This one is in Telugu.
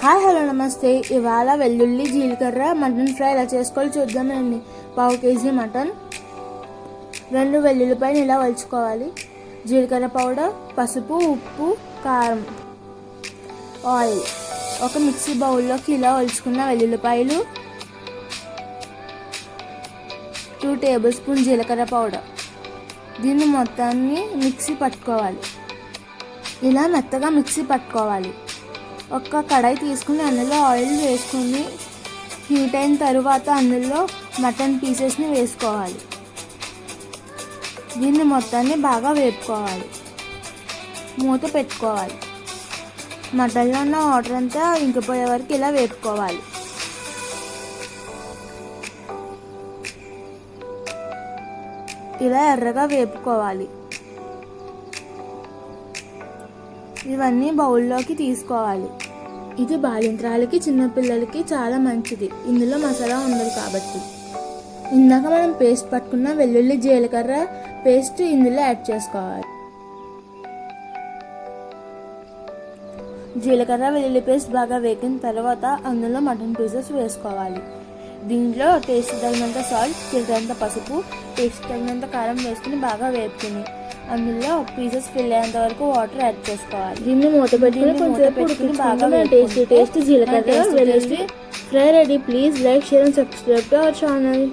హాయ్ హలో నమస్తే. ఇవాళ వెల్లుల్లి జీలకర్ర మటన్ ఫ్రై ఎలా చేసుకోవాలో చూద్దామండి. 1/2 kg మటన్, 2 వెల్లుల్లిపాయలు ఇలా వలుచుకోవాలి. జీలకర్ర పౌడర్, పసుపు, ఉప్పు, కారం, ఆయిల్. ఒక మిక్సీ బౌల్లోకి ఇలా వలుచుకున్న వెల్లుల్లిపాయలు, 2 టేబుల్ స్పూన్ జీలకర్ర పౌడర్. దీన్ని మొత్తాన్ని మిక్సీ పట్టుకోవాలి. ఇలా మెత్తగా మిక్సీ పట్టుకోవాలి. ఒక కడాయి తీసుకుని అందులో ఆయిల్ వేసుకుని హీట్ అయిన తర్వాత అందులో మటన్ పీసెస్ని వేసుకోవాలి. దీన్ని మొత్తాన్ని బాగా వేపుకోవాలి. మూత పెట్టుకోవాలి. మటన్లో ఉన్న వాటర్ అంతా ఇంకిపోయే వరకు ఇలా వేపుకోవాలి. ఇలా ఎర్రగా వేపుకోవాలి. ఇవన్నీ బౌల్లోకి తీసుకోవాలి. ఇది బాలింత్రాలకి, చిన్నపిల్లలకి చాలా మంచిది. ఇందులో మసాలా ఉండదు కాబట్టి. ఇందాక మనం పేస్ట్ పట్టుకున్న వెల్లుల్లి జీలకర్ర పేస్ట్ ఇందులో యాడ్ చేసుకోవాలి. జీలకర్ర వెల్లుల్లి పేస్ట్ బాగా వేగిన తర్వాత అందులో మటన్ పీసెస్ వేసుకోవాలి. దీంట్లో టేస్ట్ తగినంత సాల్ట్, చిటికెడంత పసుపు, టేస్ట్ తగినంత కారం వేసుకుని బాగా వేపుకుని అందులో పీసెస్ ఫిల్ అయ్యేంత వరకు వాటర్ యాడ్ చేసుకోవాలి. దీన్ని మూత పెట్టుకుని కొంచెం బాగా టేస్ట్ జీలకర్ర వెల్లుల్లి fry ready. Please like, share and subscribe to our channel.